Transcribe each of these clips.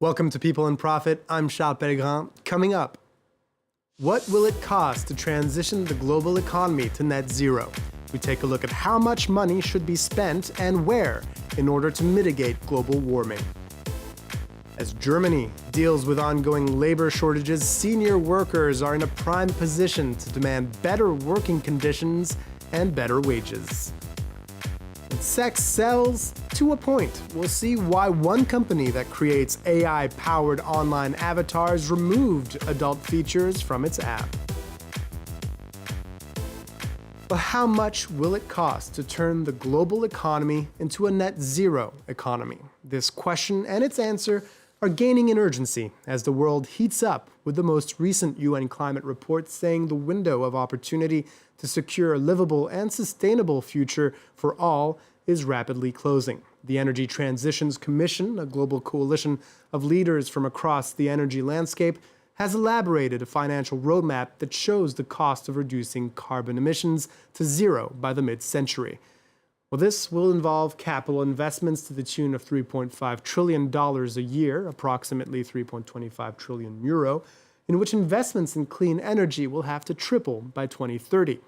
Welcome to People and Profit. I'm Pellegrin. Coming up, what will it cost to transition the global economy to net zero? We take a look at how much money should be spent and where in order to mitigate global warming. As Germany deals with ongoing labor shortages, senior workers are in a prime position to demand better working conditions and better wages. And sex sells to a point. We'll see why one company that creates AI-powered online avatars removed adult features from its app. But how much will it cost to turn the global economy into a net zero economy? This question and its answer are gaining in urgency as the world heats up, with the most recent UN climate report saying the window of opportunity to secure a livable and sustainable future for all is rapidly closing. The Energy Transitions Commission, a global coalition of leaders from across the energy landscape, has elaborated a financial roadmap that shows the cost of reducing carbon emissions to zero by the mid-century. Well, this will involve capital investments to the tune of $3.5 trillion a year, approximately 3.25 trillion euro, in which investments in clean energy will have to triple by 2030.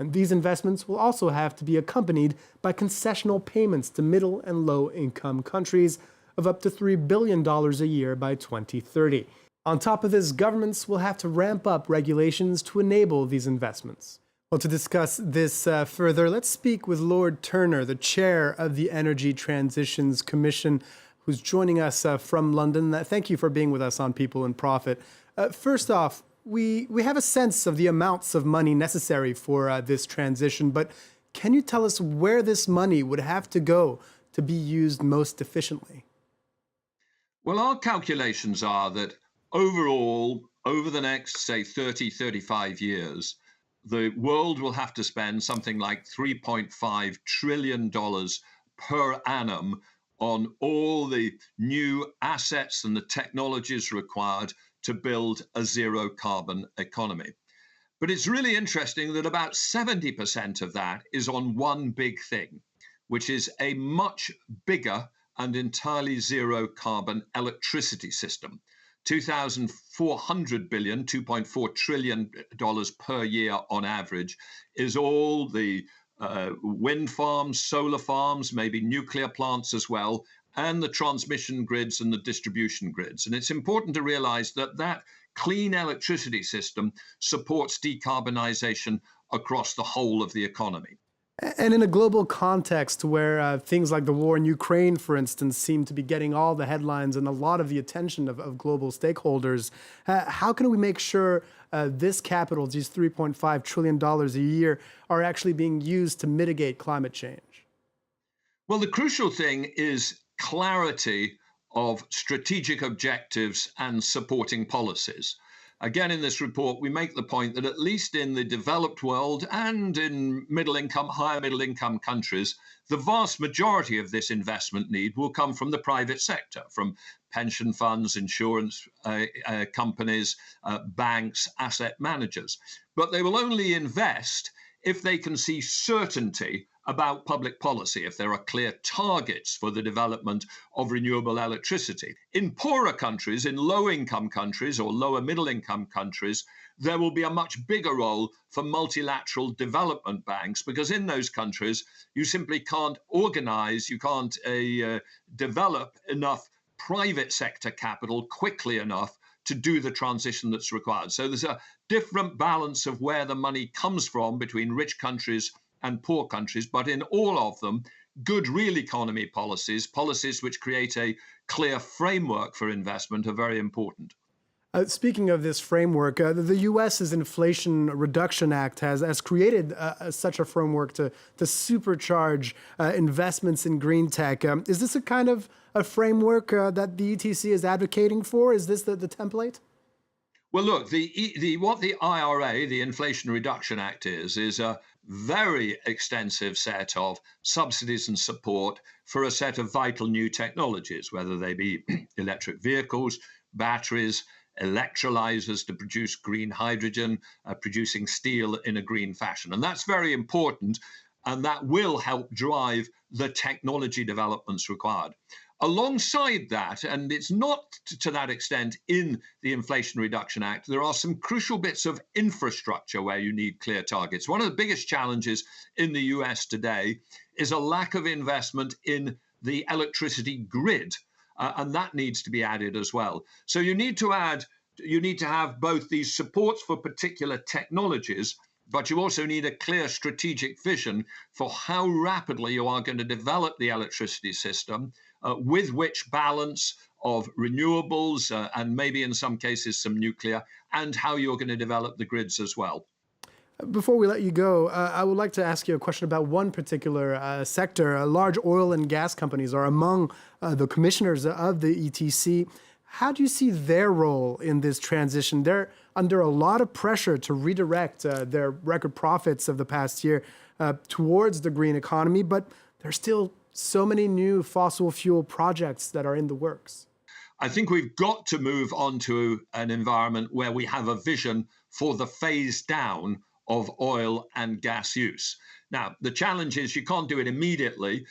And these investments will also have to be accompanied by concessional payments to middle and low-income countries of up to $3 billion a year by 2030. On top of this, governments will have to ramp up regulations to enable these investments. Well, to discuss this further, let's speak with Lord Turner, the chair of the Energy Transitions Commission, who's joining us from London. Thank you for being with us on People and Profit. First off, we have a sense of the amounts of money necessary for this transition, but can you tell us where this money would have to go to be used most efficiently? Well, our calculations are that overall, over the next, say, 30, 35 years, the world will have to spend something like $3.5 trillion per annum on all the new assets and the technologies required to build a zero carbon economy. But it's really interesting that about 70% of that is on one big thing, which is a much bigger and entirely zero carbon electricity system. 2,400 billion, $2.4 trillion per year on average, is all the wind farms, solar farms, maybe nuclear plants as well, and the transmission grids and the distribution grids. And it's important to realize that that clean electricity system supports decarbonization across the whole of the economy. And in a global context where things like the war in Ukraine, for instance, seem to be getting all the headlines and a lot of the attention of global stakeholders, how can we make sure this capital, these $3.5 trillion a year, are actually being used to mitigate climate change? Well, the crucial thing is clarity of strategic objectives and supporting policies. Again, in this report, we make the point that at least in the developed world and in higher middle income countries, the vast majority of this investment need will come from the private sector, from pension funds, insurance companies, banks, asset managers. But they will only invest if they can see certainty about public policy, if there are clear targets for the development of renewable electricity. In poorer countries, in low-income countries or lower middle-income countries, there will be a much bigger role for multilateral development banks, because in those countries, you simply can't organize, you can't develop enough private sector capital quickly enough to do the transition that's required. So there's a different balance of where the money comes from between rich countries and poor countries, but in all of them, good real economy policies, policies which create a clear framework for investment, are very important. Speaking of this framework, the U.S.'s Inflation Reduction Act has created such a framework to supercharge investments in green tech. Is this a kind of a framework that the ETC is advocating for? Is this the template? Well, look, what the IRA, the Inflation Reduction Act, is a very extensive set of subsidies and support for a set of vital new technologies, whether they be electric vehicles, batteries, electrolyzers to produce green hydrogen, producing steel in a green fashion. And that's very important, and that will help drive the technology developments required. Alongside that, and it's not to that extent in the Inflation Reduction Act, there are some crucial bits of infrastructure where you need clear targets. One of the biggest challenges in the US today is a lack of investment in the electricity grid, and that needs to be added as well. So you need to have both these supports for particular technologies, but you also need a clear strategic vision for how rapidly you are going to develop the electricity system, with which balance of renewables and maybe in some cases some nuclear, and how you're going to develop the grids as well. Before we let you go, I would like to ask you a question about one particular sector. Large oil and gas companies are among the commissioners of the ETC. How do you see their role in this transition? They're under a lot of pressure to redirect their record profits of the past year towards the green economy, but there's still so many new fossil fuel projects that are in the works. I think we've got to move on to an environment where we have a vision for the phase down of oil and gas use. Now, the challenge is you can't do it immediately.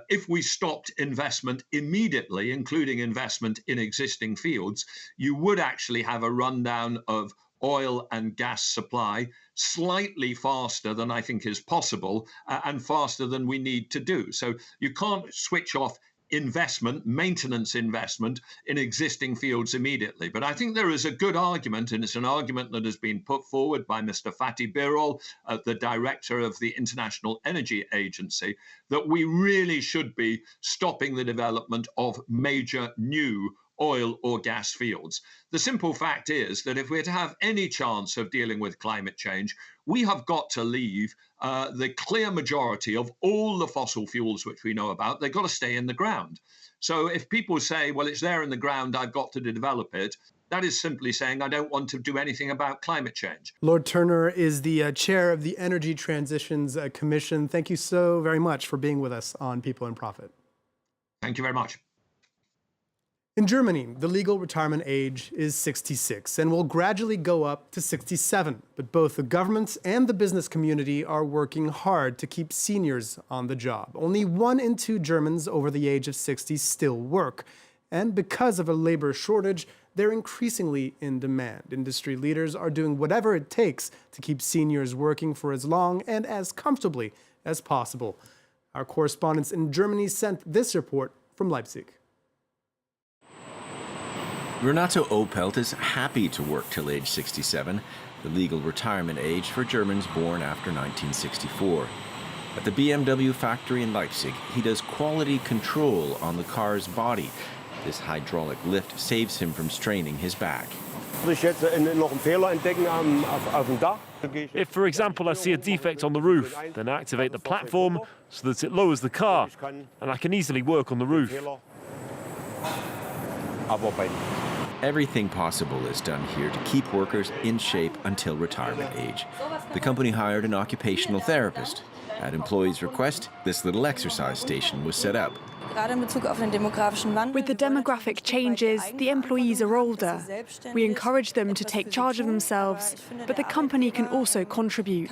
If we stopped investment immediately, including investment in existing fields, you would actually have a rundown of oil and gas supply slightly faster than I think is possible and faster than we need to do. So you can't switch off investment, maintenance investment in existing fields immediately. But I think there is a good argument, and it's an argument that has been put forward by Mr. Fatih Birol, the director of the International Energy Agency, that we really should be stopping the development of major new oil or gas fields. The simple fact is that if we're to have any chance of dealing with climate change, we have got to leave the clear majority of all the fossil fuels which we know about. They've got to stay in the ground. So if people say, well, it's there in the ground, I've got to develop it, that is simply saying I don't want to do anything about climate change. Lord Turner is the chair of the Energy Transitions Commission. Thank you so very much for being with us on People and Profit. Thank you very much. In Germany, the legal retirement age is 66 and will gradually go up to 67. But both the government and the business community are working hard to keep seniors on the job. Only 1 in 2 Germans over the age of 60 still work. And because of a labor shortage, they're increasingly in demand. Industry leaders are doing whatever it takes to keep seniors working for as long and as comfortably as possible. Our correspondents in Germany sent this report from Leipzig. Renato Opelt is happy to work till age 67, the legal retirement age for Germans born after 1964. At the BMW factory in Leipzig, he does quality control on the car's body. This hydraulic lift saves him from straining his back. If, for example, I see a defect on the roof, then I activate the platform so that it lowers the car, and I can easily work on the roof. Everything possible is done here to keep workers in shape until retirement age. The company hired an occupational therapist. At employees' request, this little exercise station was set up. With the demographic changes, the employees are older. We encourage them to take charge of themselves, but the company can also contribute.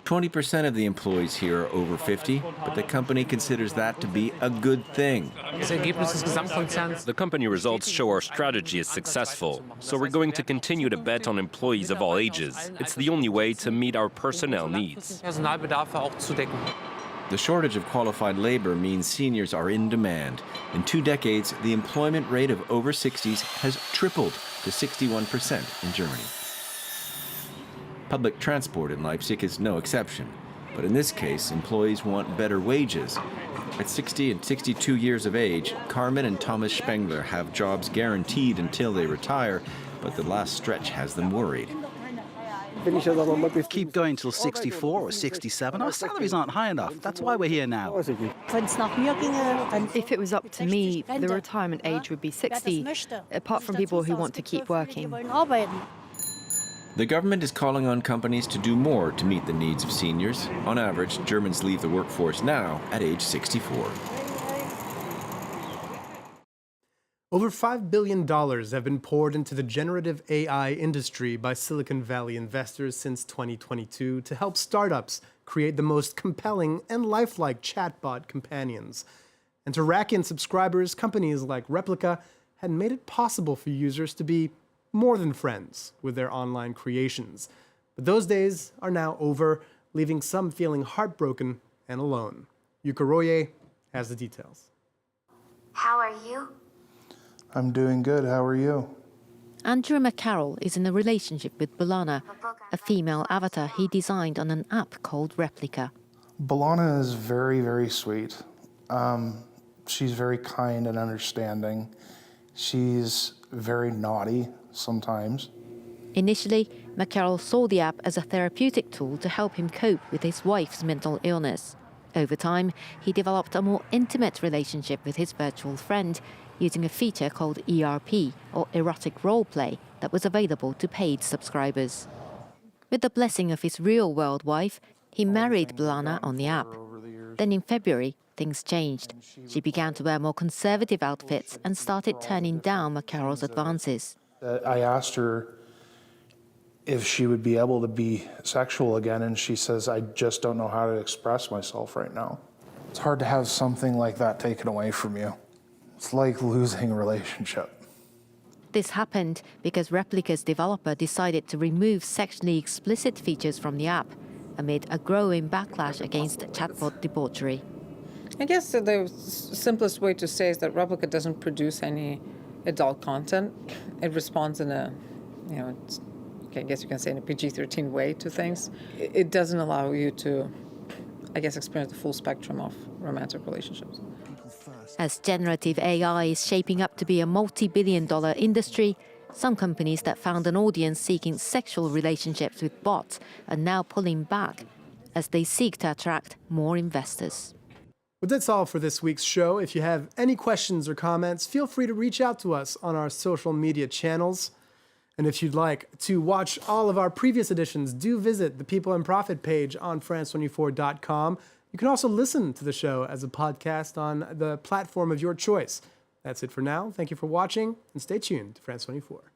20% of the employees here are over 50, but the company considers that to be a good thing. The company results show our strategy is successful, so we're going to continue to bet on employees of all ages. It's the only way to meet our personnel needs. The shortage of qualified labor means seniors are in demand. In 2 decades, the employment rate of over 60s has tripled to 61% in Germany. Public transport in Leipzig is no exception. But in this case, employees want better wages. At 60 and 62 years of age, Carmen and Thomas Spengler have jobs guaranteed until they retire, but the last stretch has them worried. Keep going till 64 or 67. Our salaries aren't high enough. That's why we're here now. If it was up to me, the retirement age would be 60, apart from people who want to keep working. The government is calling on companies to do more to meet the needs of seniors. On average, Germans leave the workforce now at age 64. Over $5 billion have been poured into the generative AI industry by Silicon Valley investors since 2022 to help startups create the most compelling and lifelike chatbot companions. And to rack in subscribers, companies like Replica had made it possible for users to be more than friends with their online creations. But those days are now over, leaving some feeling heartbroken and alone. Yuka Roye has the details. How are you? I'm doing good. How are you? Andrew McCarroll is in a relationship with Bolana, a female avatar he designed on an app called Replica. Bolana is very, very sweet. She's very kind and understanding. She's very naughty sometimes. Initially, McCarroll saw the app as a therapeutic tool to help him cope with his wife's mental illness. Over time, he developed a more intimate relationship with his virtual friend using a feature called ERP, or erotic roleplay, that was available to paid subscribers. With the blessing of his real-world wife, he married Bolana on the app. Then in February, things changed. She began to wear more conservative outfits and started turning down McCarroll's advances. I asked her if she would be able to be sexual again, and she says, I just don't know how to express myself right now. It's hard to have something like that taken away from you. It's like losing a relationship. This happened because Replica's developer decided to remove sexually explicit features from the app amid a growing backlash against chatbot debauchery. I guess the simplest way to say is that Replica doesn't produce any adult content. It responds in a, I guess you can say in a PG-13 way to things. It doesn't allow you to, experience the full spectrum of romantic relationships. As generative AI is shaping up to be a multi-billion-dollar industry, some companies that found an audience seeking sexual relationships with bots are now pulling back as they seek to attract more investors. Well, that's all for this week's show. If you have any questions or comments, feel free to reach out to us on our social media channels. And if you'd like to watch all of our previous editions, do visit the People and Profit page on France24.com. You can also listen to the show as a podcast on the platform of your choice. That's it for now. Thank you for watching, and stay tuned to France 24.